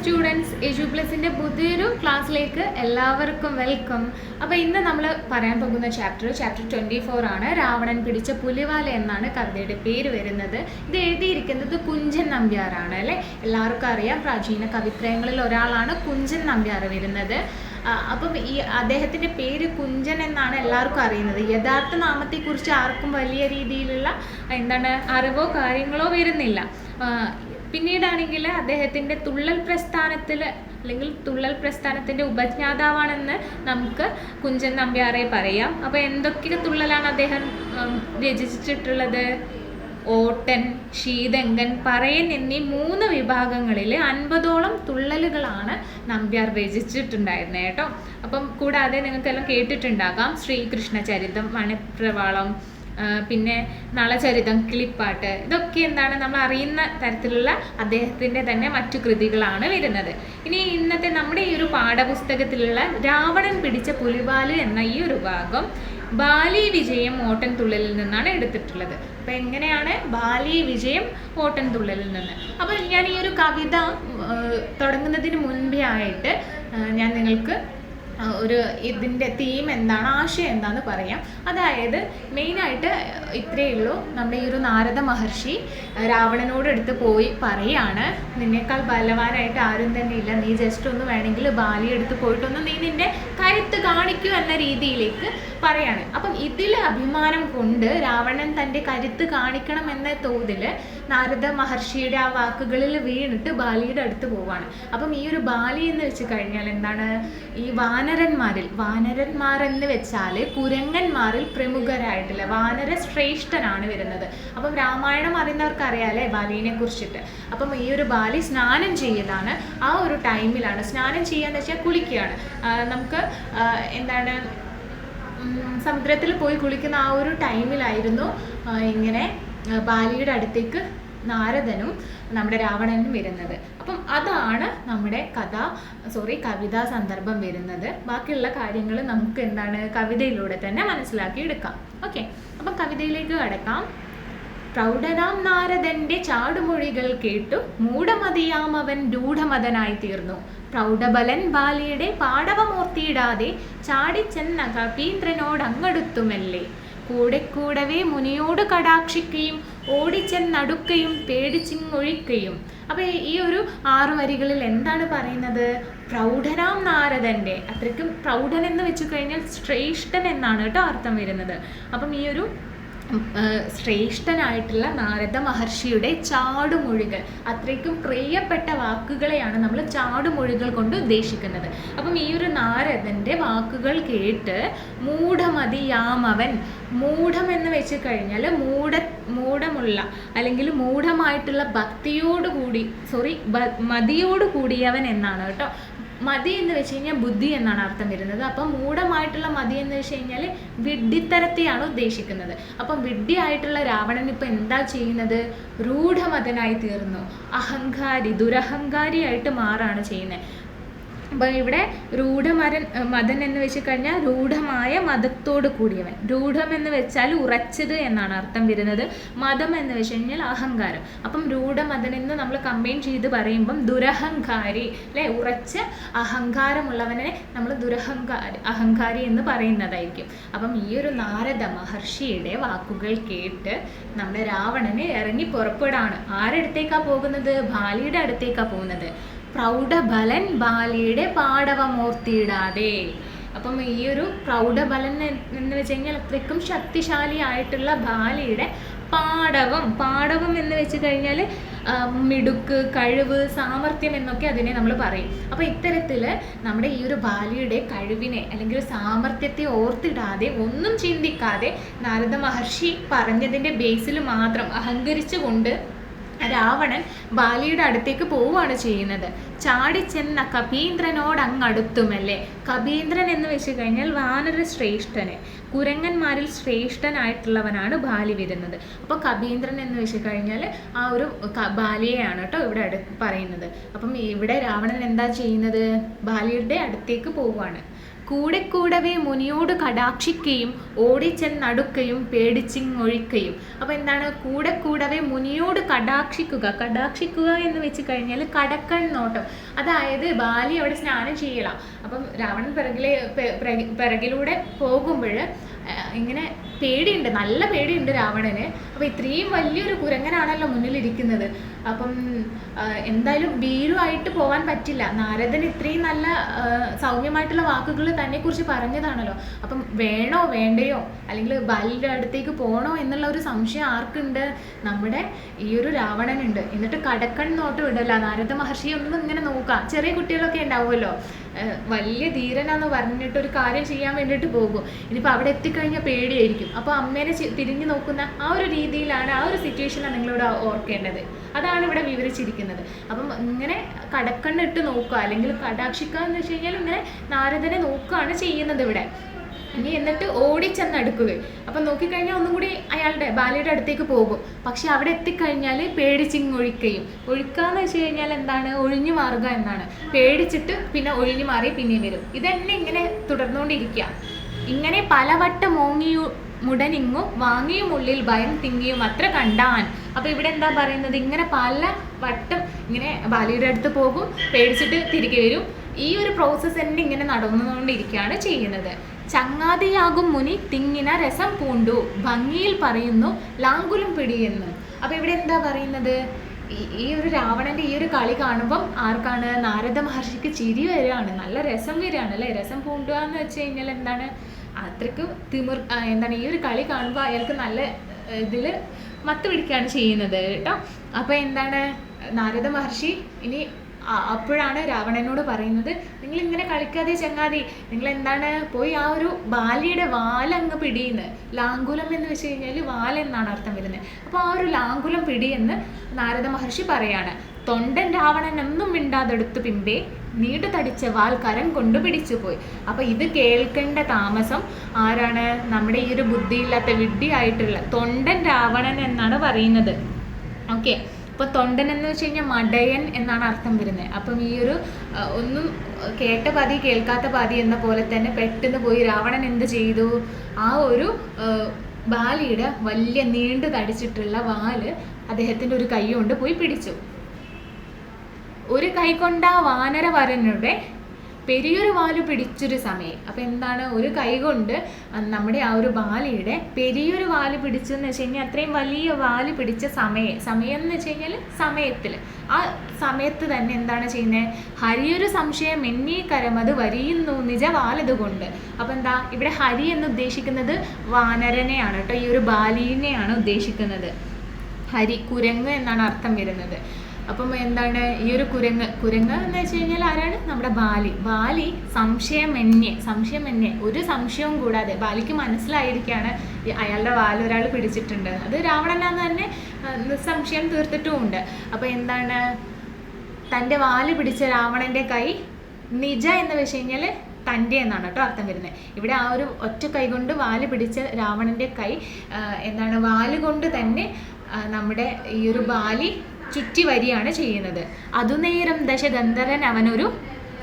Students എജുപ്ലസിൻ്റെ പുതിയൊരു ക്ലാസ്സിലേക്ക് എല്ലാവർക്കും വെൽക്കം. അപ്പോൾ ഇന്ന് നമ്മൾ പറയാൻ പോകുന്ന ചാപ്റ്റർ 24 ആണ്. രാവണൻ പിടിച്ച പുലിവാല എന്നാണ് കവിതയുടെ പേര് വരുന്നത്. ഇത് എഴുതിയിരിക്കുന്നത് കുഞ്ചൻ നമ്പ്യാറാണ് അല്ലേ. എല്ലാവർക്കും അറിയാം, പ്രാചീന കവിത്രയങ്ങളിൽ ഒരാളാണ് കുഞ്ചൻ നമ്പ്യാർ വരുന്നത്. അപ്പം ഈ അദ്ദേഹത്തിൻ്റെ പേര് കുഞ്ചൻ എന്നാണ് എല്ലാവർക്കും അറിയുന്നത്. യഥാർത്ഥ നാമത്തെക്കുറിച്ച് ആർക്കും വലിയ രീതിയിലുള്ള അറിവോ കാര്യങ്ങളോ വരുന്നില്ല. പിന്നീടാണെങ്കിൽ അദ്ദേഹത്തിൻ്റെ തുള്ളൽ പ്രസ്ഥാനത്തിൽ അല്ലെങ്കിൽ തുള്ളൽ പ്രസ്ഥാനത്തിൻ്റെ ഉപജ്ഞാതാവാണെന്ന് നമുക്ക് കുഞ്ചൻ നമ്പ്യാരെ പറയാം. അപ്പോൾ എന്തൊക്കെ തുള്ളലാണ് അദ്ദേഹം രചിച്ചിട്ടുള്ളത്? ഓട്ടൻ, ശീതങ്കൻ, പറയൻ എന്നീ 3 വിഭാഗങ്ങളിൽ 50ഓളം തുള്ളലുകളാണ് നമ്പ്യാർ രചിച്ചിട്ടുണ്ടായിരുന്നത് കേട്ടോ. അപ്പം കൂടാതെ നിങ്ങൾക്കെല്ലാം കേട്ടിട്ടുണ്ടാകാം ശ്രീകൃഷ്ണ ചരിതം, മണിപ്രവാളം, പിന്നെ നളചരിതം, കിളിപ്പാട്ട്. ഇതൊക്കെ നമ്മൾ അറിയുന്ന തരത്തിലുള്ള അദ്ദേഹത്തിൻ്റെ തന്നെ മറ്റു കൃതികളാണ് വരുന്നത്. ഇനി ഇന്നത്തെ നമ്മുടെ ഈ ഒരു പാഠപുസ്തകത്തിലുള്ള രാവണൻ പിടിച്ച പുലിവാല് എന്ന ഈ ഒരു ഭാഗം ബാലി വിജയം ഓട്ടൻ തുള്ളലിൽ നിന്നാണ് എടുത്തിട്ടുള്ളത്. അപ്പം എങ്ങനെയാണ് ബാലി വിജയം ഓട്ടൻ തുള്ളലിൽ നിന്ന്? അപ്പം ഞാൻ ഈ ഒരു കവിത തുടങ്ങുന്നതിന് മുൻപേ ആയിട്ട് ഞാൻ നിങ്ങൾക്ക് ഇതിൻ്റെ തീം എന്താണ്, ആശയം എന്താണെന്ന് പറയാം. അതായത് മെയിനായിട്ട് ഇത്രയേ ഉള്ളൂ. നമ്മുടെ ഈ ഒരു നാരദ മഹർഷി രാവണനോട് എടുത്ത് പോയി പറയാണ്, നിന്നേക്കാൾ ബലവാനായിട്ട് ആരും തന്നെ ഇല്ല, നീ ജസ്റ്റ് ഒന്ന് വേണമെങ്കിൽ ബാലി എടുത്ത് പോയിട്ടൊന്ന് നീ നിൻ്റെ കരുത്ത് കാണിക്കൂ എന്ന രീതിയിലേക്ക് പറയാണ്. അപ്പം ഇതിൽ അഭിമാനം കൊണ്ട് രാവണൻ തൻ്റെ കരുത്ത് കാണിക്കണം എന്ന തോതിൽ നാരദ മഹർഷിയുടെ ആ വാക്കുകളിൽ വീണിട്ട് ബാലിയുടെ അടുത്ത് പോവാണ്. അപ്പം ഈ ഒരു ബാലി എന്ന് വെച്ച് കഴിഞ്ഞാൽ എന്താണ്? ഈ വാനരന്മാരെന്ന് വെച്ചാൽ കുരങ്ങന്മാരിൽ പ്രമുഖരായിട്ടുള്ള വാനര ശ്രേഷ്ഠനാണ് വരുന്നത്. അപ്പം രാമായണം അറിയുന്നവർക്ക് അറിയാലേ ബാലിനെ കുറിച്ചിട്ട്. അപ്പം ഈ ഒരു ബാലി സ്നാനം ചെയ്യലാണ്. ആ ഒരു ടൈമിലാണ് സ്നാനം ചെയ്യാന്ന് വെച്ചാൽ കുളിക്കുകയാണ്. നമുക്ക് സമുദ്രത്തിൽ പോയി കുളിക്കുന്ന ആ ഒരു ടൈമിലായിരുന്നു ഇങ്ങനെ ബാലിയുടെ അടുത്തേക്ക് നാരദനും നമ്മുടെ രാവണനും വരുന്നത്. അപ്പം അതാണ് നമ്മുടെ കവിതാ സന്ദർഭം വരുന്നത്. ബാക്കിയുള്ള കാര്യങ്ങൾ നമുക്ക് കവിതയിലൂടെ തന്നെ മനസ്സിലാക്കി എടുക്കാം. ഓക്കെ, അപ്പം കവിതയിലേക്ക് കടക്കാം. പ്രൗഢനാം നാരദന്റെ ചാടുമൊഴികൾ കേട്ടു മൂഢമതിയാം അവൻ രൂഢമതനായി തീർന്നു. പ്രൗഢബലൻ ബാലിയുടെ പാടവമോർത്തിയിടാതെ ചാടിച്ചെന്ന കപീന്ദ്രനോടങ്ങടുത്തുമല്ലേ. കൂടവേ മുനിയോട് കടാക്ഷിക്കുകയും ഓടിച്ചെന്നടുക്കയും പേടിച്ചിങ്ങൊഴിക്കുകയും. അപ്പോൾ ഈ ഒരു 6 വരികളിൽ എന്താണ് പറയുന്നത്? പ്രൗഢനാം നാരദന്റെ, അത്രയ്ക്കും പ്രൗഢൻ എന്ന് വെച്ചു കഴിഞ്ഞാൽ ശ്രേഷ്ഠൻ എന്നാണ് കേട്ടോ അർത്ഥം വരുന്നത്. അപ്പം ഈ ഒരു ശ്രേഷ്ഠനായിട്ടുള്ള നാരദ മഹർഷിയുടെ ചാടുമൊഴികൾ, അത്രയ്ക്കും പ്രിയപ്പെട്ട വാക്കുകളെയാണ് നമ്മൾ ചാടുമൊഴികൾ കൊണ്ട് ഉദ്ദേശിക്കുന്നത്. അപ്പം ഈ ഒരു നാരദൻ്റെ വാക്കുകൾ കേട്ട് മൂഢമതിയാമവൻ, മൂഢം എന്ന് വെച്ച് കഴിഞ്ഞാൽ മൂഢമുള്ള അല്ലെങ്കിൽ മൂഢമായിട്ടുള്ള മതിയോട് കൂടിയവൻ എന്നാണ് കേട്ടോ. മതി എന്ന് വെച്ച് കഴിഞ്ഞാൽ ബുദ്ധി എന്നാണ് അർത്ഥം വരുന്നത്. അപ്പം മൂഢമായിട്ടുള്ള മതി എന്ന് വെച്ച് കഴിഞ്ഞാൽ വിഡ്ഢിത്തരത്തെയാണ് ഉദ്ദേശിക്കുന്നത്. അപ്പം വിഡ്ഢിയായിട്ടുള്ള രാവണൻ ഇപ്പം എന്താ ചെയ്യുന്നത്? രൂഢമതനായി തീർന്നു, ദുരഹങ്കാരിയായിട്ട് മാറാണ് ചെയ്യുന്നത്. അപ്പം ഇവിടെ മതൻ എന്ന് വെച്ച് കഴിഞ്ഞാൽ രൂഢമായ മതത്തോട് കൂടിയവൻ. രൂഢം എന്ന് വെച്ചാൽ ഉറച്ചത് എന്നാണ് അർത്ഥം വരുന്നത്. മതം എന്ന് വെച്ച് കഴിഞ്ഞാൽ അഹങ്കാരം. അപ്പം രൂഢമതൻ എന്ന് നമ്മൾ കമ്പൈൻ ചെയ്ത് പറയുമ്പം ദുരഹങ്കാരി അല്ലെ, ഉറച്ച അഹങ്കാരമുള്ളവനെ നമ്മൾ അഹങ്കാരി എന്ന് പറയുന്നതായിരിക്കും. അപ്പം ഈ ഒരു നാരദ മഹർഷിയുടെ വാക്കുകൾ കേട്ട് നമ്മുടെ രാവണന് ഇറങ്ങി പുറപ്പെടാണ്. ആരടുത്തേക്കാണ് പോകുന്നത്? ബാലിയുടെ അടുത്തേക്കാണ് പോകുന്നത്. പ്രൗഢബലൻ ബാലിയുടെ പാടവമോർത്തിയിടാതെ. അപ്പം ഈ ഒരു പ്രൗഢബലൻ എന്ന് വെച്ച് കഴിഞ്ഞാൽ അത്രയ്ക്കും ശക്തിശാലി ആയിട്ടുള്ള ബാലിയുടെ പാടവം എന്ന് വെച്ച് കഴിഞ്ഞാൽ മിടുക്ക്, കഴിവ്, സാമർത്ഥ്യം എന്നൊക്കെ അതിനെ നമ്മൾ പറയും. അപ്പോൾ ഇത്തരത്തിൽ നമ്മുടെ ഈ ഒരു ബാലിയുടെ കഴിവിനെ അല്ലെങ്കിൽ സാമർത്ഥ്യത്തെ ഓർത്തിടാതെ, ഒന്നും ചിന്തിക്കാതെ നാരദ മഹർഷി പറഞ്ഞതിൻ്റെ ബേസിൽ മാത്രം അഹങ്കരിച്ചുകൊണ്ട് രാവണൻ ബാലിയുടെ അടുത്തേക്ക് പോവുകയാണ് ചെയ്യുന്നത്. ചാടിച്ചെന്ന കപീന്ദ്രനോടങ്ങടുത്തുമല്ലേ. കപീന്ദ്രൻ എന്ന് വെച്ച് കഴിഞ്ഞാൽ വാനര ശ്രേഷ്ഠന്, കുരങ്ങന്മാരിൽ ശ്രേഷ്ഠനായിട്ടുള്ളവനാണ് ബാലി വരുന്നത്. അപ്പോൾ കപീന്ദ്രൻ എന്ന് വെച്ച് കഴിഞ്ഞാൽ ആ ഒരു ബാലിയെയാണ് കേട്ടോ ഇവിടെ പറയുന്നത്. അപ്പം ഇവിടെ രാവണൻ എന്താ ചെയ്യുന്നത്? ബാലിയുടെ അടുത്തേക്ക് പോവുകയാണ്. കൂടെ കൂടവേ മുനിയോട് കടാക്ഷിക്കുകയും ഓടിച്ചെന്നടുക്കയും പേടിച്ചിങ്ങൊഴിക്കുകയും. അപ്പോൾ എന്താണ് കൂടെ കൂടവേ മുനിയോട് കടാക്ഷിക്കുക എന്ന് വെച്ച് കഴിഞ്ഞാൽ കടക്കൺ നോട്ടം. അതായത് ബാലി അവിടെ സ്നാനം ചെയ്യலாம். അപ്പം രാവണൻ പിറകിലൂടെ പോകുമ്പോൾ ഇങ്ങനെ പേടിയുണ്ട്, നല്ല പേടിയുണ്ട് രാവണന്. അപ്പോൾ ഇത്രയും വലിയൊരു കുരങ്ങനാണല്ലോ മുന്നിലിരിക്കുന്നത്. അപ്പം എന്തായാലും ഭീരുവായിട്ട് പോകാൻ പറ്റില്ല. നാരദൻ ഇത്രയും നല്ല സൗമ്യമായിട്ടുള്ള വാക്കുകൾ തന്നെക്കുറിച്ച് പറഞ്ഞതാണല്ലോ. അപ്പം വേണോ വേണ്ടയോ അല്ലെങ്കിൽ ബാലിയുടെ അടുത്തേക്ക് പോകണോ എന്നുള്ള ഒരു സംശയം ആർക്കുണ്ട്? നമ്മുടെ ഈ ഒരു രാവണനുണ്ട്. എന്നിട്ട് കടക്കൺ നോട്ട് വിടല്ല. നാരദ മഹർഷി ഒന്നും ഇങ്ങനെ നോക്കാം. ചെറിയ കുട്ടികളൊക്കെ ഉണ്ടാവുമല്ലോ, വലിയ ധീരനാന്ന് പറഞ്ഞിട്ട് ഒരു കാര്യം ചെയ്യാൻ വേണ്ടിയിട്ട് പോകും. ഇനിയിപ്പോൾ അവിടെ എത്തിക്കഴിഞ്ഞാൽ പേടിയായിരിക്കും. അപ്പോൾ അമ്മേനെ തിരിഞ്ഞു നോക്കുന്ന ആ ഒരു രീതിയിലാണ്, ആ ഒരു സിറ്റുവേഷനാണ് നിങ്ങളിവിടെ ഓർക്കേണ്ടത്. അതാണ് ഇവിടെ വിവരിച്ചിരിക്കുന്നത്. അപ്പം ഇങ്ങനെ കടക്കണ്ണിട്ട് നോക്കുക അല്ലെങ്കിൽ കടാക്ഷിക്കുക എന്ന് വെച്ച് കഴിഞ്ഞാൽ ഇങ്ങനെ നാരദനെ നോക്കുകയാണ് ചെയ്യുന്നത് ഇവിടെ. ഇനി എന്നിട്ട് ഓടിച്ചെന്നടുക്കുക. അപ്പം നോക്കിക്കഴിഞ്ഞാൽ ഒന്നും കൂടി അയാളുടെ ബാലിയുടെ അടുത്തേക്ക് പോകും. പക്ഷെ അവിടെ എത്തിക്കഴിഞ്ഞാൽ പേടിച്ചിങ്ങൊഴിക്കുകയും. ഒഴുക്കാന്ന് വെച്ച് കഴിഞ്ഞാൽ എന്താണ്? ഒഴിഞ്ഞു മാറുക എന്നാണ്. പേടിച്ചിട്ട് പിന്നെ ഒഴിഞ്ഞു മാറി പിന്നെയും വരും. ഇതന്നെ ഇങ്ങനെ തുടർന്നുകൊണ്ടിരിക്കുക. ഇങ്ങനെ പലവട്ടം മുടനിങ്ങു വാങ്ങിയും ഉള്ളിൽ ഭയം തിങ്ങിയും അത്ര കണ്ടാൻ. അപ്പോൾ ഇവിടെ എന്താ പറയുന്നത്? ഇങ്ങനെ പല വട്ടം ഇങ്ങനെ ബാലിയുടെ അടുത്ത് പോകും, പേടിച്ചിട്ട് തിരികെ വരും. ഈ ഒരു പ്രോസസ്സ് തന്നെ ഇങ്ങനെ നടന്നുകൊണ്ടിരിക്കുകയാണ് ചെയ്യുന്നത്. ചങ്ങാതിയാകും മുനി തിങ്ങിന രസം പൂണ്ടു ഭംഗിയിൽ പറയുന്നു ലാങ്കുലം പിടിയെന്ന്. അപ്പോൾ ഇവിടെ എന്താ പറയുന്നത്? ഈ ഒരു രാവണന്റെ ഈ ഒരു കളി കാണുമ്പം ആർക്കാണ്? നാരദ മഹർഷിക്ക് ചിരി വരികയാണ്, നല്ല രസം വരികയാണ് അല്ലേ. രസം പൂണ്ടുക എന്ന് വെച്ച് കഴിഞ്ഞാൽ എന്താണ്? അത്രയ്ക്കും എന്താണ് ഈ ഒരു കളി കാണുമ്പോൾ അയാൾക്ക് നല്ല ഇതിൽ മത്ത് പിടിക്കുകയാണ് ചെയ്യുന്നത് കേട്ടോ. അപ്പോൾ എന്താണ് നാരദ മഹർഷി ഇനി അപ്പോഴാണ് രാവണനോട് പറയുന്നത്, നിങ്ങളിങ്ങനെ കളിക്കാതെ ചങ്ങാതി, നിങ്ങൾ എന്താണ് പോയി ആ ഒരു ബാലിയുടെ വാലങ്ങ് പിടിയെന്ന്. ലാങ്കുലം എന്ന് വെച്ച് കഴിഞ്ഞാൽ വാലെന്നാണ് അർത്ഥം വരുന്നത്. അപ്പോൾ ആ ഒരു ലാങ്കുലം പിടിയെന്ന് നാരദ മഹർഷി പറയാണ്. തൊണ്ടൻ രാവണൻ ഒന്നും മിണ്ടാതെടുത്തു പിമ്പേ നീണ്ടു തടിച്ച വാൽ കരം കൊണ്ട് പിടിച്ചുപോയി. അപ്പോൾ ഇത് കേൾക്കേണ്ട താമസം ആരാണ്? നമ്മുടെ ഈ ഒരു ബുദ്ധിയില്ലാത്ത വിഡ്ഢിയായിട്ടുള്ള തൊണ്ടൻ രാവണൻ എന്നാണ് പറയുന്നത്. ഓക്കെ, അപ്പോൾ തൊണ്ടൻ എന്ന് വെച്ച് കഴിഞ്ഞാൽ മടയൻ എന്നാണ് അർത്ഥം വരുന്നത്. അപ്പം ഈ ഒരു ഒന്നും കേട്ട പാതി കേൾക്കാത്ത പാതി എന്ന പോലെ തന്നെ പെട്ടെന്ന് പോയി രാവണൻ എന്ത് ചെയ്തു? ആ ഒരു ബാലിയുടെ വലിയ നീണ്ടു തടിച്ചിട്ടുള്ള വാല് അദ്ദേഹത്തിൻ്റെ ഒരു കൈ കൊണ്ട് പോയി പിടിച്ചു. ഒരു കൈ കൊണ്ട് ആ വാനരവരനുടെ പെരിയൊരു വാല് പിടിച്ചൊരു സമയം. അപ്പം എന്താണ്? ഒരു കൈ കൊണ്ട് നമ്മുടെ ആ ഒരു ബാലിയുടെ പെരിയൊരു വാല് പിടിച്ചെന്ന് വെച്ച് കഴിഞ്ഞാൽ അത്രയും വലിയ വാല് പിടിച്ച സമയം എന്ന് വെച്ച് കഴിഞ്ഞാൽ സമയത്തിൽ ആ സമയത്ത് തന്നെ എന്താണ് ചെയ്യുന്നത്? ഹരിയൊരു സംശയം എന്നീ കരമത് വരിയുന്നു നിജ വാലത് കൊണ്ട്. അപ്പം എന്താ ഇവിടെ ഹരി എന്ന് ഉദ്ദേശിക്കുന്നത്? വാനരനെയാണ് കേട്ടോ, ഈ ഒരു ബാലിനെയാണ് ഉദ്ദേശിക്കുന്നത്. ഹരി കുരങ്ങ് എന്നാണ് അർത്ഥം വരുന്നത്. അപ്പം എന്താണ് ഈ ഒരു കുരങ്ങ് എന്ന് വെച്ച് കഴിഞ്ഞാൽ ആരാണ്? നമ്മുടെ ബാലി സംശയമന്യേ ഒരു സംശയവും കൂടാതെ ബാലിക്ക് മനസ്സിലായിരിക്കുകയാണ് അയാളുടെ വാൽ ഒരാൾ പിടിച്ചിട്ടുണ്ട്, അത് രാവണനാന്ന് തന്നെ നിസ്സംശയം തീർത്തിട്ടുമുണ്ട്. അപ്പോൾ എന്താണ്? തൻ്റെ വാല് പിടിച്ച രാവണൻ്റെ കൈ നിജ എന്ന് വെച്ച് കഴിഞ്ഞാൽ തൻ്റെ എന്നാണ് കേട്ടോ അർത്ഥം വരുന്നത്. ഇവിടെ ആ ഒരു ഒറ്റ കൈ കൊണ്ട് വാല് പിടിച്ച രാവണൻ്റെ കൈ എന്താണ്? വാല് കൊണ്ട് തന്നെ നമ്മുടെ ഈ ഒരു ബാലി ചുറ്റി വരികയാണ് ചെയ്യുന്നത്. അതുനേരം ദശഗന്ധരൻ അവനൊരു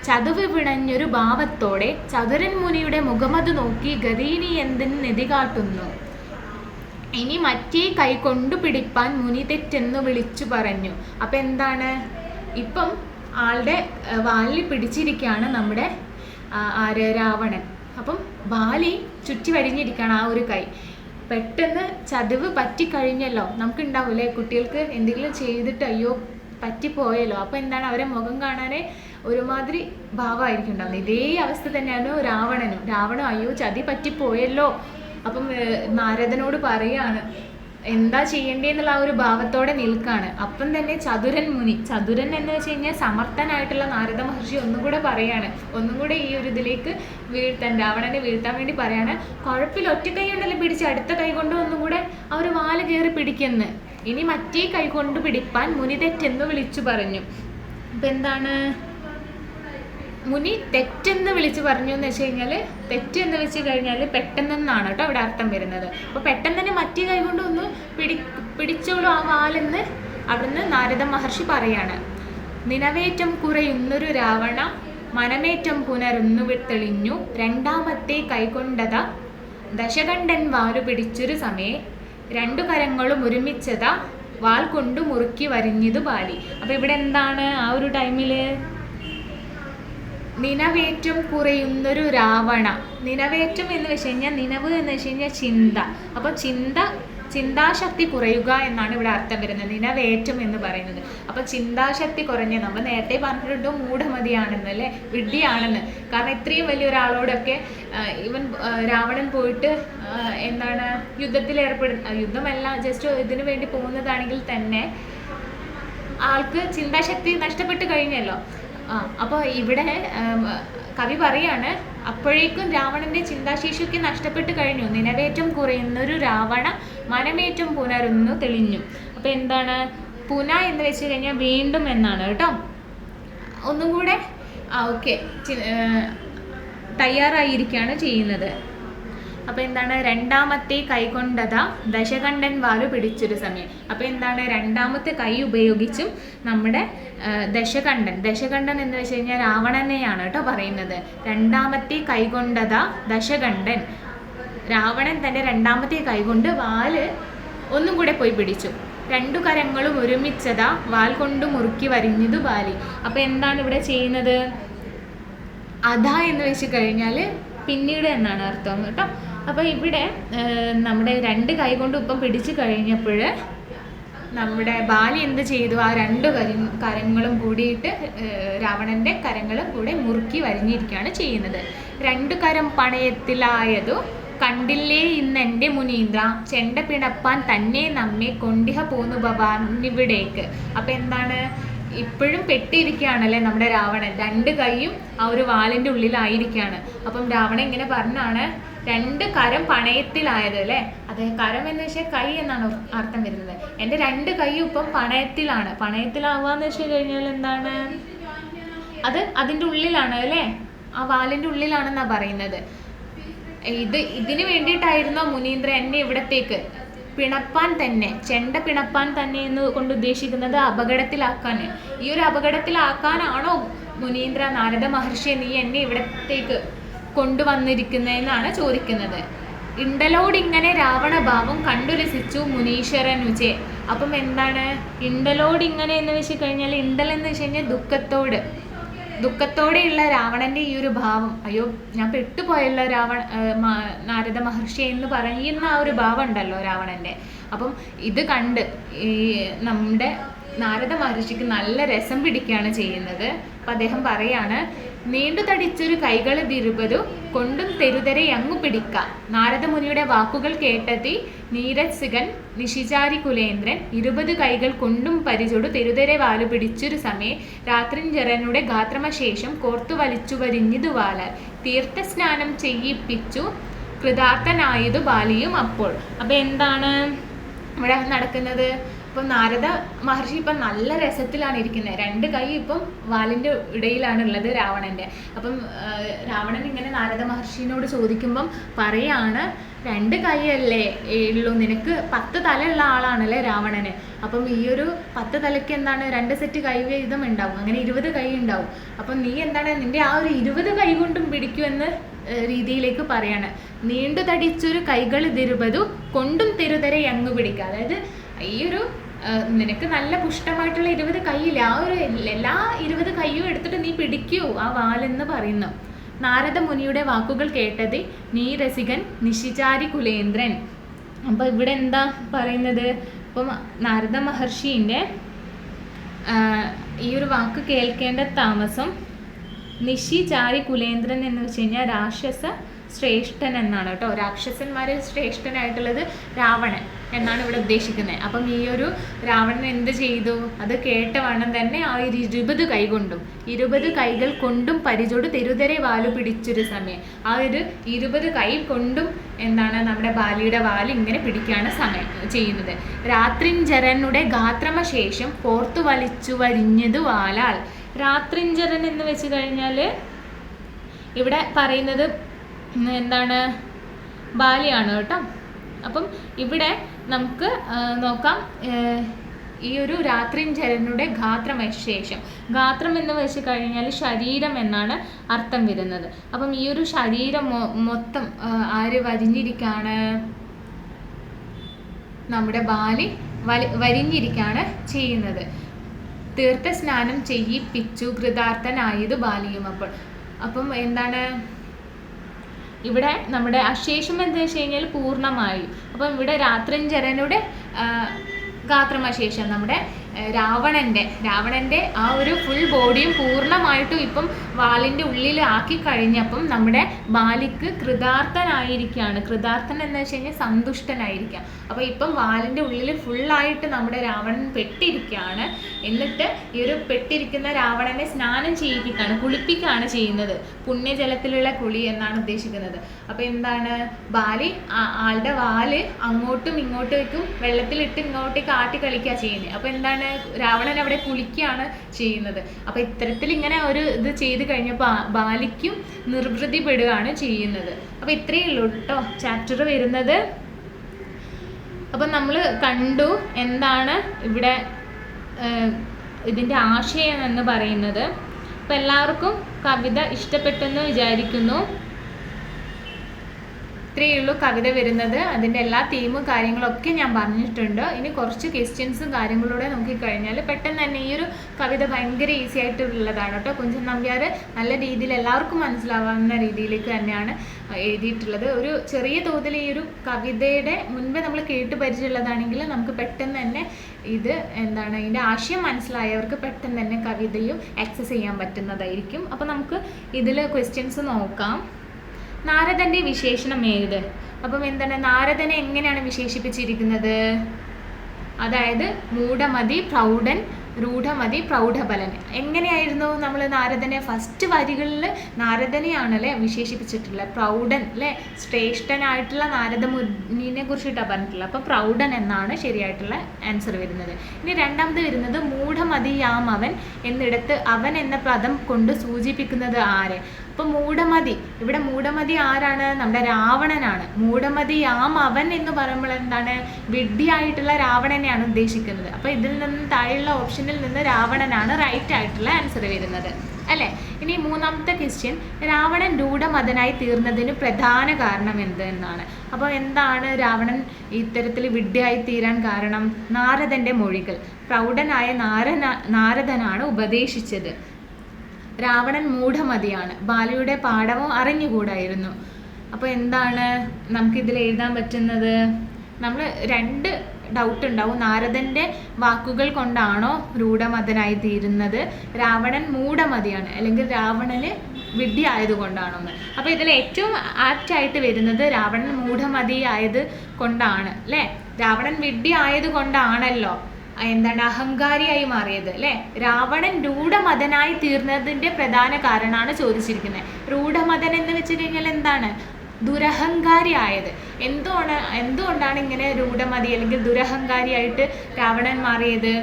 ചതുവ് പിണഞ്ഞൊരു ഭാവത്തോടെ ചതുരൻ മുനിയുടെ മുഖമത് നോക്കി ഗതീനി എന്തിന് നെതി കാട്ടുന്നു. ഇനി മറ്റേ കൈ കൊണ്ടു പിടിപ്പാൻ മുനി തെറ്റെന്ന് വിളിച്ചു പറഞ്ഞു. അപ്പം എന്താണ്? ഇപ്പം ആളുടെ വാലിൽ പിടിച്ചിരിക്കുകയാണ് നമ്മുടെ രാവണൻ. അപ്പം ബാലി ചുറ്റി വരിഞ്ഞിരിക്കുകയാണ് ആ ഒരു കൈ. പെട്ടെന്ന് ചതവ് പറ്റിക്കഴിഞ്ഞല്ലോ, നമുക്കുണ്ടാവില്ലേ കുട്ടികൾക്ക് എന്തെങ്കിലും ചെയ്തിട്ട് അയ്യോ പറ്റിപ്പോയല്ലോ. അപ്പോൾ എന്താണ്? അവരെ മുഖം കാണാനേ ഒരുമാതിരി ഭാവമായിരിക്കും ഉണ്ടാവുന്നത്. ഇതേ അവസ്ഥ തന്നെയാണ് രാവണനും അയ്യോ ചതി പറ്റിപ്പോയല്ലോ. അപ്പം നാരദനോട് പറയാണ് എന്താ ചെയ്യേണ്ടതെന്നുള്ള ആ ഒരു ഭാവത്തോടെ നിൽക്കുകയാണ്. അപ്പം തന്നെ ചതുരൻ എന്ന് വെച്ച് കഴിഞ്ഞാൽ സമർത്ഥനായിട്ടുള്ള നാരദ മഹർഷി ഒന്നുകൂടെ പറയാണ്, ഒന്നും കൂടെ ഈ ഒരു ഇതിലേക്ക് രാവണനെ വീഴ്ത്താൻ വേണ്ടി പറയാണ്, കുഴപ്പമില്ല ഒറ്റ കൈ കൊണ്ടല്ലേ പിടിച്ച്, അടുത്ത കൈ കൊണ്ട് ഒന്നും കൂടെ ആ ഒരു വാല് കയറി പിടിക്കുന്നു. ഇനി മറ്റേ കൈ കൊണ്ട് പിടിപ്പാൻ മുനി തെറ്റെന്ന് വിളിച്ചു പറഞ്ഞു. അപ്പം എന്താണ്? മുനി തെറ്റെന്ന് വിളിച്ച് പറഞ്ഞു എന്ന് വെച്ച് കഴിഞ്ഞാൽ, തെറ്റെന്ന് വെച്ച് കഴിഞ്ഞാൽ പെട്ടെന്നാണ് കേട്ടോ അവിടെ അർത്ഥം വരുന്നത്. അപ്പോൾ പെട്ടെന്ന് തന്നെ മറ്റേ കൈ കൊണ്ട് ഒന്ന് പിടിച്ചോളൂ ആ വാലെന്ന് അവിടുന്ന് നാരദ മഹർഷി പറയാണ്. നിലവേറ്റം കുറയുന്നൊരു രാവണ മനമേറ്റം പുനരൊന്നു തെളിഞ്ഞു രണ്ടാമത്തെ കൈകൊണ്ടത ദശകണ്ഠൻ വാലു പിടിച്ചൊരു സമയം രണ്ടു കരങ്ങളും ഒരുമിച്ചതാ വാൽ കൊണ്ട് മുറുക്കി വരിഞ്ഞതു ബാലി. അപ്പൊ ഇവിടെ എന്താണ് ആ ഒരു ടൈമില് നിനവേറ്റം കുറയുന്നൊരു രാവണ. നിനവേറ്റം എന്ന് വെച്ച് കഴിഞ്ഞാൽ നിനവ് എന്ന് വെച്ച് കഴിഞ്ഞാൽ ചിന്ത. അപ്പൊ ചിന്താശക്തി കുറയുക എന്നാണ് ഇവിടെ അർത്ഥം വരുന്നത്, നിനവേറ്റം എന്ന് പറയുന്നത്. അപ്പൊ ചിന്താശക്തി കുറഞ്ഞ, നമ്മൾ നേരത്തെ പറഞ്ഞിട്ടുണ്ടോ മൂഢമതിയാണെന്ന് അല്ലെ, വിഡ്ഢിയാണെന്ന്. കാരണം ഇത്രയും വലിയൊരാളോടൊക്കെ ഇവൻ രാവണൻ പോയിട്ട് എന്താണ് യുദ്ധത്തിൽ യുദ്ധമല്ല, ജസ്റ്റ് ഇതിനു വേണ്ടി പോകുന്നതാണെങ്കിൽ തന്നെ ആൾക്ക് ചിന്താശക്തി നഷ്ടപ്പെട്ട് കഴിഞ്ഞല്ലോ. അപ്പോൾ ഇവിടെ കവി പറയാണ് അപ്പോഴേക്കും രാവണന്റെ ചിന്താശേഷിയൊക്കെ നഷ്ടപ്പെട്ട് കഴിഞ്ഞു. നിനവേറ്റം കുറയുന്നൊരു രാവണ മനമേറ്റം പുനരൊന്നു തെളിഞ്ഞു. അപ്പൊ എന്താണ് പുന എന്ന് വെച്ച് കഴിഞ്ഞാൽ വീണ്ടും എന്നാണ് കേട്ടോ. ഒന്നും കൂടെ ഓക്കെ തയ്യാറായിരിക്കുകയാണ് ചെയ്യുന്നത്. അപ്പൊ എന്താണ് രണ്ടാമത്തെ കൈകൊണ്ടതാ ദശകണ്ഠൻ വാലു പിടിച്ചൊരു സമയം. അപ്പൊ എന്താണ് രണ്ടാമത്തെ കൈ ഉപയോഗിച്ചും നമ്മുടെ ദശകണ്ഠൻ എന്ന് വെച്ച് കഴിഞ്ഞാൽ രാവണനെയാണ് കേട്ടോ പറയുന്നത്. രണ്ടാമത്തെ കൈകൊണ്ടതാ ദശകണ്ഠൻ, രാവണൻ തന്റെ രണ്ടാമത്തെ കൈകൊണ്ട് വാല് ഒന്നും കൂടെ പോയി പിടിച്ചു. രണ്ടു കരങ്ങളും ഒരുമിച്ചതാ വാൽ കൊണ്ട് മുറുക്കി വരിഞ്ഞതു ബാലി. അപ്പൊ എന്താണ് ഇവിടെ ചെയ്യുന്നത്? അധ എന്ന് വെച്ച് കഴിഞ്ഞാൽ പിന്നീട് എന്നാണ് അർത്ഥം കേട്ടോ. അപ്പൊ ഇവിടെ നമ്മുടെ രണ്ട് കൈ കൊണ്ട് ഇപ്പം പിടിച്ചു കഴിഞ്ഞപ്പോൾ നമ്മുടെ ബാലി എന്ത് ചെയ്തു? ആ രണ്ട് കരങ്ങളും കൂടിയിട്ട് രാവണന്റെ കരങ്ങളും കൂടെ മുറുക്കി വരിഞ്ഞിരിക്കുകയാണ് ചെയ്യുന്നത്. രണ്ടു കരം പണയത്തിലായതു കണ്ടില്ലേ ഇന്നെൻ്റെ മുനീന്ദ്ര, ചെണ്ട പിണപ്പാൻ തന്നെ നമ്മെ കൊണ്ടിഹ പോന്നു ഭവാനിവിടേക്ക്. അപ്പൊ എന്താണ് ഇപ്പോഴും പെട്ടിരിക്കുകയാണല്ലേ നമ്മുടെ രാവണൻ, രണ്ട് കൈയും ആ ഒരു വാലിന്റെ ഉള്ളിലായിരിക്കുകയാണ്. അപ്പം രാവണൻ ഇങ്ങനെ പറഞ്ഞാണ് രണ്ട് കരം പണയത്തിലായത് അല്ലേ. അതെ, കരം എന്ന് വെച്ചാൽ കൈ എന്നാണ് അർത്ഥം വരുന്നത്. എൻ്റെ രണ്ട് കൈയും ഇപ്പം പണയത്തിലാണ്. പണയത്തിലാവാന്ന് വെച്ച് കഴിഞ്ഞാൽ എന്താണ്, അത് അതിൻ്റെ ഉള്ളിലാണ് അല്ലേ, ആ വാലിന്റെ ഉള്ളിലാണെന്നാ പറയുന്നത്. ഇതിന് വേണ്ടിയിട്ടായിരുന്നോ മുനീന്ദ്ര എന്നെ ഇവിടത്തേക്ക് പിണപ്പാൻ തന്നെ, ചെണ്ട പിണപ്പാൻ തന്നെ എന്ന് കൊണ്ട് ഉദ്ദേശിക്കുന്നത് അപകടത്തിലാക്കാൻ. ഈ ഒരു അപകടത്തിലാക്കാനാണോ മുനീന്ദ്ര നാരദ മഹർഷി നീ എന്നെ ഇവിടത്തേക്ക് കൊണ്ടുവന്നിരിക്കുന്നതെന്നാണ് ചോദിക്കുന്നത്. ഇണ്ടലോടിങ്ങനെ രാവണഭാവം കണ്ടു രസിച്ചു മുനീശ്വരനുചേ. അപ്പം എന്താണ് ഇണ്ടലോടിങ്ങനെ എന്ന് വെച്ച് കഴിഞ്ഞാൽ, ഇണ്ടൽ എന്ന് വെച്ച് കഴിഞ്ഞാൽ ദുഃഖത്തോടെയുള്ള രാവണന്റെ ഈ ഒരു ഭാവം, അയ്യോ ഞാൻ പെട്ടുപോയല്ലോ നാരദ മഹർഷി എന്ന് പറയുന്ന ആ ഒരു ഭാവം ഉണ്ടല്ലോ രാവണന്റെ. അപ്പം ഇത് കണ്ട് ഈ നമ്മുടെ നാരദ മഹർഷിക്ക് നല്ല രസം പിടിക്കുകയാണ് ചെയ്യുന്നത്. അപ്പം അദ്ദേഹം പറയാണ് നീണ്ടു തടിച്ചൊരു കൈകൾ തിരുപതു കൊണ്ടും തെരുതരെ അങ്ങു പിടിക്ക. നാരദമുനിയുടെ വാക്കുകൾ കേട്ടതി നീരസികൻ നിശിചാരി കുലേന്ദ്രൻ 20 കൈകൾ കൊണ്ടും പരിചൊടു തെരുതരെ വാലു പിടിച്ചൊരു സമയം രാത്രിഞ്ചരനുടെ ഗാത്രമശേഷം കോർത്തു വലിച്ചു വരിഞ്ഞിതു വാലാൽ തീർത്ഥസ്നാനം ചെയ്യിപ്പിച്ചു കൃതാർത്ഥനായതു ബാലിയും അപ്പോൾ. അപ്പം എന്താണ് ഇവിടെ നടക്കുന്നത്? ഇപ്പം നാരദ മഹർഷി ഇപ്പം നല്ല രസത്തിലാണ് ഇരിക്കുന്നത്. രണ്ട് കൈ ഇപ്പം വാലിൻ്റെ ഇടയിലാണ് ഉള്ളത് രാവണൻ്റെ. അപ്പം രാവണൻ ഇങ്ങനെ നാരദ മഹർഷിനോട് ചോദിക്കുമ്പം പറയാണ് രണ്ട് കൈയല്ലേ ഉള്ളൂ, നിനക്ക് 10 തലയുള്ള ആളാണല്ലേ രാവണന്. അപ്പം ഈ ഒരു 10 തലയ്ക്ക് എന്താണ് 2 സെറ്റ് കൈ വീതം ഉണ്ടാവും, അങ്ങനെ 20 കൈ ഉണ്ടാവും. അപ്പം നീ എന്താണ് നിന്റെ ആ ഒരു 20 കൈ കൊണ്ടും പിടിക്കുമെന്ന് രീതിയിലേക്ക് പറയാണ്. നീണ്ടു തടിച്ചൊരു കൈകൾ തിരുപതു കൊണ്ടും തെരുതരെ അങ്ങ് പിടിക്കുക. അതായത് ഈ ഒരു നിനക്ക് നല്ല പുഷ്ടമായിട്ടുള്ള 20 കൈയില്ല, ആ ഒരു എല്ലാ 20 കൈയും എടുത്തിട്ട് നീ പിടിക്കൂ ആ വാലെന്ന് പറയുന്നു. നാരദ മുനിയുടെ വാക്കുകൾ കേട്ടത് നീരസികൻ നിശിചാരി കുലേന്ദ്രൻ. അപ്പൊ ഇവിടെ എന്താ പറയുന്നത്? ഇപ്പം നാരദ മഹർഷീൻ്റെ ഈ ഒരു വാക്ക് കേൾക്കേണ്ട താമസം നിശിചാരി കുലേന്ദ്രൻ എന്ന് വെച്ച് കഴിഞ്ഞാൽ രാക്ഷസ ശ്രേഷ്ഠൻ എന്നാണ് കേട്ടോ. രാക്ഷസന്മാരിൽ ശ്രേഷ്ഠനായിട്ടുള്ളത് രാവണൻ എന്നാണ് ഇവിടെ ഉദ്ദേശിക്കുന്നത്. അപ്പം ഈ ഒരു രാവണൻ എന്ത് ചെയ്തു? അത് കേട്ട വണ്ണം തന്നെ ആ 20 കൈ കൊണ്ടും 20 കൈകൾ കൊണ്ടും പരിചോട് തെരുതരെ വാലു പിടിച്ചൊരു സമയം ആ ഒരു 20 കൈ കൊണ്ടും എന്താണ് നമ്മുടെ ബാലിയുടെ വാല് ഇങ്ങനെ പിടിക്കുകയാണ് ചെയ്യുന്നത്. രാത്രിഞ്ചരനുടെ ഗാത്രമശേഷം കോർത്തു വലിച്ചു വരിഞ്ഞത് വാലാൽ. രാത്രിഞ്ചരൻ എന്ന് വെച്ച് കഴിഞ്ഞാൽ ഇവിടെ പറയുന്നത് എന്താണ് ബാലിയാണ് കേട്ടോ. അപ്പം ഇവിടെ നമുക്ക് നോക്കാം ഈ ഒരു രാത്രിഞ്ചരനുടെ ഗാത്രമശേഷം. ഗാത്രം എന്ന് വെച്ച് കഴിഞ്ഞാൽ ശരീരം എന്നാണ് അർത്ഥം വരുന്നത്. അപ്പം ഈ ഒരു ശരീരം മൊത്തം ആര് വരിഞ്ഞിരിക്കുകയാണ്? നമ്മുടെ ബാലി വരിഞ്ഞിരിക്കുകയാണ് ചെയ്യുന്നത്. തീർത്ഥസ്നാനം ചെയ്യിപ്പിച്ചു കൃതാർത്ഥനായത് ബാലിയും. അപ്പം എന്താണ് ഇവിടെ നമ്മുടെ അശേഷം എന്ന് വെച്ച് കഴിഞ്ഞാൽ പൂർണ്ണമായും. അപ്പം ഇവിടെ രാത്രിഞ്ചരനുടെ ഗാത്രമശേഷം നമ്മുടെ രാവണൻ്റെ ആ ഒരു ഫുൾ ബോഡിയും പൂർണ്ണമായിട്ടും ഇപ്പം വാലിൻ്റെ ഉള്ളിൽ ആക്കി കഴിഞ്ഞപ്പം നമ്മുടെ ബാലിക്ക് കൃതാർത്ഥനായിരിക്കുകയാണ്. കൃതാർത്ഥൻ എന്ന് വെച്ച് കഴിഞ്ഞാൽ സന്തുഷ്ടനായിരിക്കാം. അപ്പോൾ ഇപ്പം വാലിൻ്റെ ഉള്ളിൽ ഫുള്ളായിട്ട് നമ്മുടെ രാവണൻ പെട്ടിരിക്കുകയാണ്. എന്നിട്ട് ഈ ഒരു പെട്ടിരിക്കുന്ന രാവണനെ സ്നാനം ചെയ്യിപ്പിക്കുകയാണ്, കുളിപ്പിക്കുകയാണ് ചെയ്യുന്നത്. പുണ്യജലത്തിലുള്ള കുളി എന്നാണ് ഉദ്ദേശിക്കുന്നത്. അപ്പോൾ എന്താണ് ബാലി ആളുടെ വാല് അങ്ങോട്ടും ഇങ്ങോട്ടേക്കും വെള്ളത്തിലിട്ട് ഇങ്ങോട്ടേക്ക് ആട്ടി കളിക്കുക ചെയ്യുന്നത്. അപ്പോൾ എന്താണ് രാവണൻ അവിടെ കുളിക്കുകയാണ് ചെയ്യുന്നത്. അപ്പോൾ ഇത്തരത്തിൽ ഇങ്ങനെ ഒരു ഇത് ചെയ്ത് കഴിഞ്ഞപ്പോൾ ബാലിക്കും നിർവൃതിപ്പെടുകയാണ് ചെയ്യുന്നത്. അപ്പോൾ ഇത്രയേ ഉള്ളൂ കേട്ടോ ചാപ്റ്റർ വരുന്നത്. അപ്പം നമ്മൾ കണ്ടു എന്താണ് ഇവിടെ ഇതിൻ്റെ ആശയം എന്ന് പറയുന്നത്. അപ്പം എല്ലാവർക്കും കവിത ഇഷ്ടപ്പെട്ടെന്ന് വിചാരിക്കുന്നു. ഇത്രയേ ഉള്ളൂ കവിത വരുന്നത്. അതിൻ്റെ എല്ലാ തീമും കാര്യങ്ങളൊക്കെ ഞാൻ പറഞ്ഞിട്ടുണ്ട്. ഇനി കുറച്ച് ക്വസ്റ്റ്യൻസും കാര്യങ്ങളൂടെ നോക്കിക്കഴിഞ്ഞാൽ പെട്ടെന്ന് തന്നെ ഈ ഒരു കവിത ഭയങ്കര ഈസി ആയിട്ടുള്ളതാണ് കേട്ടോ. കുഞ്ചൻ നമ്പ്യാർ നല്ല രീതിയിൽ എല്ലാവർക്കും മനസ്സിലാവുന്ന രീതിയിലേക്ക് തന്നെയാണ് എഴുതിയിട്ടുള്ളത്. ഒരു ചെറിയ തോതിൽ ഈ ഒരു കവിതയുടെ മുൻപേ നമ്മൾ കേട്ട് പരിചയമുള്ളതാണെങ്കിൽ നമുക്ക് പെട്ടെന്ന് തന്നെ ഇത് എന്താണ് ഇതിൻ്റെ ആശയം മനസ്സിലായവർക്ക് പെട്ടെന്ന് തന്നെ കവിതയും ആക്സസ് ചെയ്യാൻ പറ്റുന്നതായിരിക്കും. അപ്പോൾ നമുക്ക് ഇതിൽ ക്വസ്റ്റ്യൻസ് നോക്കാം. നാരദൻ്റെ വിശേഷണം ഏത്? അപ്പം എന്താണ് നാരദനെ എങ്ങനെയാണ് വിശേഷിപ്പിച്ചിരിക്കുന്നത്? അതായത് മൂഢമതി പ്രൗഢൻ രൂഢമതി പ്രൗഢബലൻ. എങ്ങനെയായിരുന്നു നമ്മൾ നാരദനെ ഫസ്റ്റ് വരികളിൽ നാരദനെയാണല്ലേ വിശേഷിപ്പിച്ചിട്ടുള്ളത്. പ്രൗഢൻ അല്ലേ, ശ്രേഷ്ഠനായിട്ടുള്ള നാരദ മുനിനെ കുറിച്ചിട്ടാണ് പറഞ്ഞിട്ടുള്ളത്. അപ്പോൾ പ്രൗഢൻ എന്നാണ് ശരിയായിട്ടുള്ള ആൻസർ വരുന്നത്. ഇനി രണ്ടാമത് വരുന്നത് മൂഢമതിയാം അവൻ എന്നിടത്ത് അവൻ എന്ന പദം കൊണ്ട് സൂചിപ്പിക്കുന്നത് ആരെ? അപ്പോൾ മൂഢമതി, ഇവിടെ മൂഢമതി ആരാണ്? നമ്മുടെ രാവണനാണ്. മൂഢമതിയാം അവൻ എന്ന് പറയുമ്പോൾ എന്താണ് വിഡ്ഢിയായിട്ടുള്ള രാവണനെയാണ് ഉദ്ദേശിക്കുന്നത്. അപ്പോൾ ഇതിൽ നിന്ന് താഴെയുള്ള ഓപ്ഷനിൽ നിന്ന് രാവണനാണ് റൈറ്റ് ആയിട്ടുള്ള ആൻസർ വരുന്നത് അല്ലേ. ഇനി മൂന്നാമത്തെ ക്വസ്റ്റ്യൻ, രാവണൻ രൂഢമതനായി തീർന്നതിന് പ്രധാന കാരണം എന്ത് എന്നാണ്. അപ്പോൾ എന്താണ് രാവണൻ ഇത്തരത്തിൽ വിഡ്ഢിയായി തീരാൻ കാരണം? നാരദൻ്റെ മൊഴികൾ. പ്രൗഢനായ നാരദനാണ് ഉപദേശിച്ചത്. രാവണൻ മൂഢമതിയാണ്. ബാലിയുടെ പാഠവും അറിഞ്ഞുകൂടായിരുന്നു. അപ്പോൾ എന്താണ് നമുക്കിതിൽ എഴുതാൻ പറ്റുന്നത്? നമ്മൾ രണ്ട് ഡൗട്ട് ഉണ്ടാവും. നാരദൻ്റെ വാക്കുകൾ കൊണ്ടാണോ രൂഢമതനായി തീരുന്നത്, രാവണൻ മൂഢമതിയാണ്, അല്ലെങ്കിൽ രാവണന് വിഡ്ഢി ആയതുകൊണ്ടാണോ എന്ന്. അപ്പോൾ ഇതിൽ ഏറ്റവും ആപ്റ്റായിട്ട് വരുന്നത് രാവണൻ മൂഢമതി ആയത് കൊണ്ടാണ് അല്ലേ. രാവണൻ വിഡ്ഢി ആയതുകൊണ്ടാണല്ലോ എന്താണ് അഹങ്കാരിയായി മാറിയത് അല്ലേ. രാവണൻ രൂഢമതനായി തീർന്നതിൻ്റെ പ്രധാന കാരണമാണ് ചോദിച്ചിരിക്കുന്നത്. രൂഢമതൻ എന്ന് വെച്ച് കഴിഞ്ഞാൽ എന്താണ്? ദുരഹങ്കാരി ആയത്. എന്തുകൊണ്ടാണ് ഇങ്ങനെ രൂഢമതി അല്ലെങ്കിൽ ദുരഹങ്കാരിയായിട്ട് രാവണൻ മാറിയത്?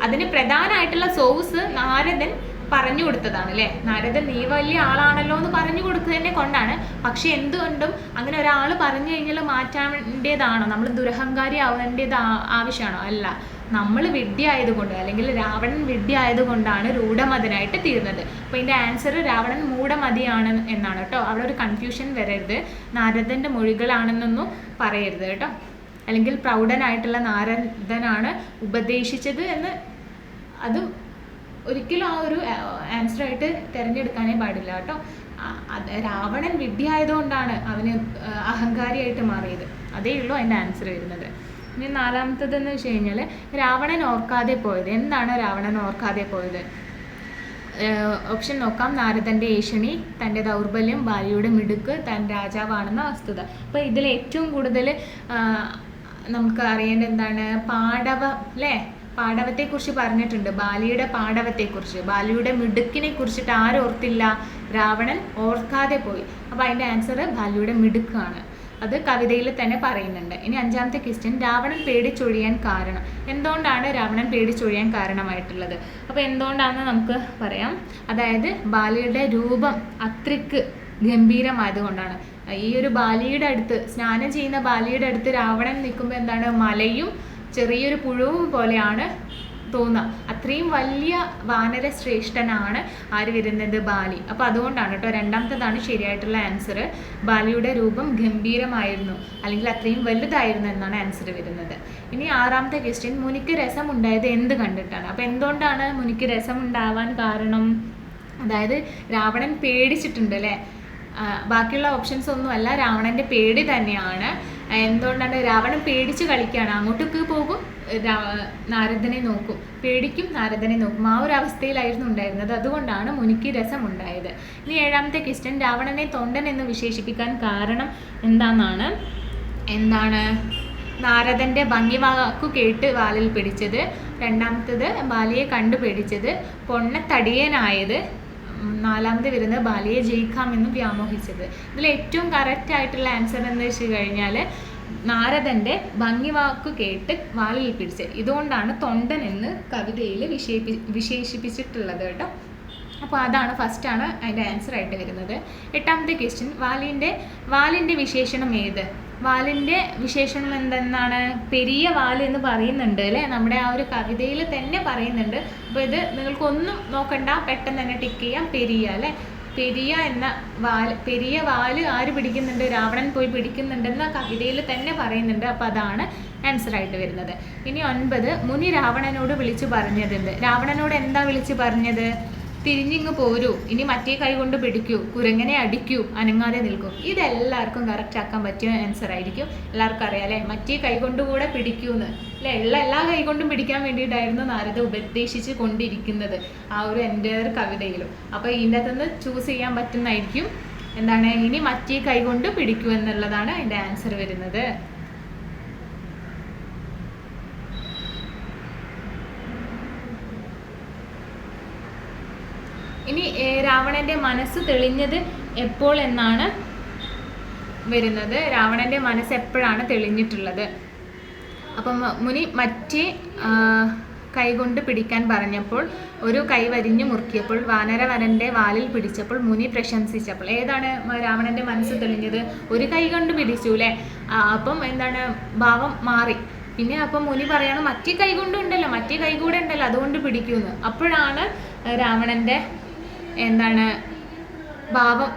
അതിന് പ്രധാനമായിട്ടുള്ള സോഴ്സ് നാരദൻ പറഞ്ഞു കൊടുത്തതാണ് അല്ലേ. നാരദൻ നീ വലിയ ആളാണല്ലോ എന്ന് പറഞ്ഞു കൊടുത്തതിനെ കൊണ്ടാണ്. പക്ഷെ എന്തുകൊണ്ടും അങ്ങനെ ഒരാൾ പറഞ്ഞു കഴിഞ്ഞാൽ മാറ്റാണ്ടേതാണോ? നമ്മൾ ദുരഹങ്കാരി ആവേണ്ടത് ആവശ്യമാണോ? അല്ല. നമ്മൾ വിഡ്ഢി ആയതുകൊണ്ട് അല്ലെങ്കിൽ രാവണൻ വിഡ്ഢി ആയതുകൊണ്ടാണ് രൂഢമതനായിട്ട് തീർന്നത്. അപ്പോൾ ഇതിൻ്റെ ആൻസർ രാവണൻ മൂഢമതിയാണ് എന്നാണ് കേട്ടോ. അവിടെ ഒരു കൺഫ്യൂഷൻ വരരുത്. നാരദൻ്റെ മൊഴികളാണെന്നൊന്നും പറയരുത് കേട്ടോ. അല്ലെങ്കിൽ പ്രൗഢനായിട്ടുള്ള നാരദനാണ് ഉപദേശിച്ചത് എന്ന് അതും ഒരിക്കലും ആ ഒരു ആൻസറായിട്ട് തിരഞ്ഞെടുക്കാനേ പാടില്ല കേട്ടോ. രാവണൻ വിഡ്ഢി ആയതുകൊണ്ടാണ് അവന് അഹങ്കാരിയായിട്ട് മാറിയത്. അതേ ഉള്ളൂ അതിൻ്റെ ആൻസർ വരുന്നത്. ഇനി നാലാമത്തതെന്ന് വെച്ച് കഴിഞ്ഞാൽ രാവണൻ ഓർക്കാതെ പോയത്. എന്താണ് രാവണൻ ഓർക്കാതെ പോയത്? ഓപ്ഷൻ നോക്കാം. നാരദൻ്റെ ഏഷണി, തൻ്റെ ദൗർബല്യം, ബാലിയുടെ മിടുക്ക്, താൻ രാജാവാണെന്ന വസ്തുത. അപ്പോൾ ഇതിൽ ഏറ്റവും കൂടുതൽ നമുക്ക് അറിയേണ്ടത് എന്താണ്? പാടവം അല്ലേ. പാടവത്തെക്കുറിച്ച് പറഞ്ഞിട്ടുണ്ട്. ബാലിയുടെ പാടവത്തെക്കുറിച്ച്, ബാലിയുടെ മിടുക്കിനെ കുറിച്ചിട്ട് ആരോർത്തില്ല? രാവണൻ ഓർക്കാതെ പോയി. അപ്പോൾ അതിൻ്റെ ആൻസർ ബാലിയുടെ മിടുക്കാണ്. അത് കവിതയിൽ തന്നെ പറയുന്നുണ്ട്. ഇനി അഞ്ചാമത്തെ ക്വസ്റ്റ്യൻ, രാവണൻ പേടിച്ചൊഴിയാൻ കാരണം. എന്തുകൊണ്ടാണ് രാവണൻ പേടിച്ചൊഴിയാൻ കാരണമായിട്ടുള്ളത്? അപ്പോൾ എന്തുകൊണ്ടാണെന്ന് നമുക്ക് പറയാം. അതായത് ബാലിയുടെ രൂപം അത്രയ്ക്ക് ഗംഭീരമായതുകൊണ്ടാണ്. ഈ ഒരു ബാലിയുടെ അടുത്ത്, സ്നാനം ചെയ്യുന്ന ബാലിയുടെ അടുത്ത് രാവണൻ നിൽക്കുമ്പോൾ എന്താണ്, മലയും ചെറിയൊരു പുഴുവും പോലെയാണ് തോന്നാം. അത്രയും വലിയ വാനര ശ്രേഷ്ഠനാണ് ആര് വരുന്നത്, ബാലി. അപ്പോൾ അതുകൊണ്ടാണ് കേട്ടോ രണ്ടാമത്തേതാണ് ശരിയായിട്ടുള്ള ആൻസർ. ബാലിയുടെ രൂപം ഗംഭീരമായിരുന്നു, അല്ലെങ്കിൽ അത്രയും വലുതായിരുന്നു എന്നാണ് ആൻസർ വരുന്നത്. ഇനി ആറാമത്തെ ക്വസ്റ്റ്യൻ, മുനിക്ക് രസമുണ്ടായത് എന്ത് കണ്ടിട്ടാണ്? അപ്പോൾ എന്തുകൊണ്ടാണ് മുനിക്ക് രസമുണ്ടാവാൻ കാരണം? അതായത് രാവണൻ പേടിച്ചിട്ടുണ്ട് അല്ലേ. ബാക്കിയുള്ള ഓപ്ഷൻസ് ഒന്നുമല്ല, രാവണൻ്റെ പേടി തന്നെയാണ്. എന്തുകൊണ്ടാണ്? രാവണൻ പേടിച്ച് കളിക്കുകയാണ്, അങ്ങോട്ടൊക്കെ പോകും, നാരദനെ നോക്കും, പേടിക്കും, നാരദനെ നോക്കും, ആ ഒരു അവസ്ഥയിലായിരുന്നു ഉണ്ടായിരുന്നത്. അതുകൊണ്ടാണ് മുനിക്ക് രസമുണ്ടായത്. ഇനി ഏഴാമത്തെ ക്വസ്റ്റ്യൻ, രാവണനെ തൊണ്ടൻ എന്ന് വിശേഷിപ്പിക്കാൻ കാരണം എന്താണ്? നാരദൻ്റെ ഭംഗിവാക്കു കേട്ട് വാലിൽ പിടിച്ചത്, രണ്ടാമത്തത് ബാലിയെ കണ്ടു പേടിച്ചത്, പൊണ്ണത്തടിയനായത്, നാലാമത് വരുന്നത് ബാലിയെ ജയിക്കാമെന്ന് വ്യാമോഹിച്ചത്. ഇതിൽ ഏറ്റവും കറക്റ്റ് ആയിട്ടുള്ള ആൻസർ എന്ന് വെച്ച് കഴിഞ്ഞാൽ നാരദൻ്റെ ഭംഗിവാക്കു കേട്ട് വാലിൽ പിടിച്ച്, ഇതുകൊണ്ടാണ് തൊണ്ടൻ എന്ന് കവിതയിൽ വിശേഷിപ്പിച്ചിട്ടുള്ളത് കേട്ടോ. അപ്പോൾ അതാണ് ഫസ്റ്റാണ് അതിൻ്റെ ആൻസർ ആയിട്ട് വരുന്നത്. എട്ടാമത്തെ ക്വസ്റ്റ്യൻ, വാലിൻ്റെ വിശേഷണം ഏത്? വാലിൻ്റെ വിശേഷണം എന്തെന്നാണ്? പെരിയ വാല് എന്ന് പറയുന്നുണ്ട് അല്ലേ, നമ്മുടെ ആ ഒരു കവിതയിൽ തന്നെ പറയുന്നുണ്ട്. അപ്പോൾ ഇത് നിങ്ങൾക്കൊന്നും നോക്കണ്ട, പെട്ടെന്ന് തന്നെ ടിക്ക് ചെയ്യാം. പെരിയ അല്ലേ, പെരിയ എന്ന പെരിയ വാല് ആര് പിടിക്കുന്നുണ്ട്? രാവണൻ പോയി പിടിക്കുന്നുണ്ടെന്ന കവിതയിൽ തന്നെ പറയുന്നുണ്ട്. അപ്പോൾ അതാണ് ആൻസർ ആയിട്ട് വരുന്നത്. ഇനി 9, മുനി രാവണനോട് വിളിച്ചു പറഞ്ഞതെന്ത്? രാവണനോട് എന്താ വിളിച്ചു പറഞ്ഞത്? തിരിഞ്ഞിങ്ങ് പോരൂ, ഇനി മറ്റേ കൈ കൊണ്ട് പിടിക്കൂ, കുരങ്ങനെ അടിക്കൂ, അനങ്ങാതെ നിൽക്കൂ. ഇതെല്ലാവർക്കും കറക്റ്റ് ആക്കാൻ പറ്റിയ ആൻസർ ആയിരിക്കും. എല്ലാവർക്കും അറിയാം അല്ലേ, മറ്റേ കൈ കൊണ്ടുകൂടെ പിടിക്കൂന്ന് അല്ലേ. എല്ലാ കൈ കൊണ്ടും പിടിക്കാൻ വേണ്ടിയിട്ടായിരുന്നു നാരദ ഉപദേശിച്ച് കൊണ്ടിരിക്കുന്നത് ആ ഒരു എൻ്റെ കവിതയിലും. അപ്പോൾ ഇതിൻ്റെ അകത്തുനിന്ന് ചൂസ് ചെയ്യാൻ പറ്റുന്നതായിരിക്കും എന്താണ്, ഇനി മറ്റേ കൈ കൊണ്ട് പിടിക്കൂ എന്നുള്ളതാണ് അതിൻ്റെ ആൻസർ വരുന്നത്. ഇനി രാവണൻ്റെ മനസ്സ് തെളിഞ്ഞത് എപ്പോൾ എന്നാണ് വരുന്നത്? രാവണൻ്റെ മനസ്സ് എപ്പോഴാണ് തെളിഞ്ഞിട്ടുള്ളത്? അപ്പം മുനി മറ്റേ കൈകൊണ്ട് പിടിക്കാൻ പറഞ്ഞപ്പോൾ, ഒരു കൈ വരിഞ്ഞു മുറുക്കിയപ്പോൾ, വാനരവരൻ്റെ വാലിൽ പിടിച്ചപ്പോൾ, മുനി പ്രശംസിച്ചപ്പോൾ. ഏതാണ് രാവണൻ്റെ മനസ്സ് തെളിഞ്ഞത്? ഒരു കൈ കൊണ്ട് പിടിച്ചു അല്ലേ. അപ്പം എന്താണ്, ഭാവം മാറി. പിന്നെ അപ്പം മുനി പറയണം മറ്റേ കൈ കൊണ്ടുണ്ടല്ലോ, മറ്റേ കൈ കൂടെ ഉണ്ടല്ലോ, അതുകൊണ്ട് പിടിക്കൂന്ന്. അപ്പോഴാണ് രാവണൻ്റെ ഭാവം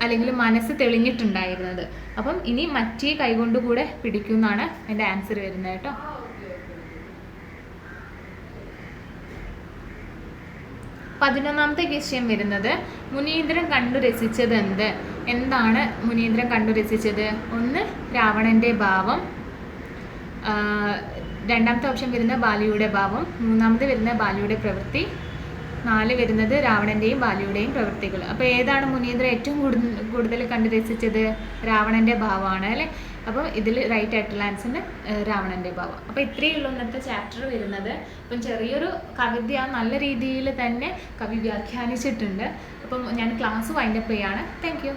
അല്ലെങ്കിൽ മനസ്സ് തെളിഞ്ഞിട്ടുണ്ടായിരുന്നത്. അപ്പം ഇനി മറ്റേ കൈകൊണ്ട് കൂടെ പിടിക്കുമെന്നാണ് എൻ്റെ ആൻസർ വരുന്നത് കേട്ടോ. പതിനൊന്നാമത്തെ ക്വസ്റ്റ്യൻ വരുന്നത്, മുനീന്ദ്രൻ കണ്ടു രസിച്ചത് എന്ത്? എന്താണ് മുനീന്ദ്രൻ കണ്ടു രസിച്ചത്? 1 രാവണൻ്റെ ഭാവം, രണ്ടാമത്തെ ഓപ്ഷൻ വരുന്നത് ബാലിയുടെ ഭാവം, മൂന്നാമത് വരുന്നത് ബാലിയുടെ പ്രവൃത്തി, 4 വരുന്നത് രാവണൻ്റെയും ബാലിയുടെയും പ്രവൃത്തികൾ. അപ്പോൾ ഏതാണ് മുനീന്ദ്രൻ ഏറ്റവും കൂടുതൽ കണ്ടു രസിച്ചത്? രാവണൻ്റെ ഭാവമാണ് അല്ലേ. അപ്പോൾ ഇതിൽ റൈറ്റ് ആയിട്ടുള്ള ആൻസറിന് രാവണൻ്റെ ഭാവം. അപ്പോൾ ഇത്രയേ ഉള്ളൂ ഇന്നത്തെ ചാപ്റ്റർ വരുന്നത്. അപ്പം ചെറിയൊരു കവിത നല്ല രീതിയിൽ തന്നെ കവി വ്യാഖ്യാനിച്ചിട്ടുണ്ട്. അപ്പം ഞാൻ ക്ലാസ് വൈൻഡപ്പ് ചെയ്യാണ്. Thank you.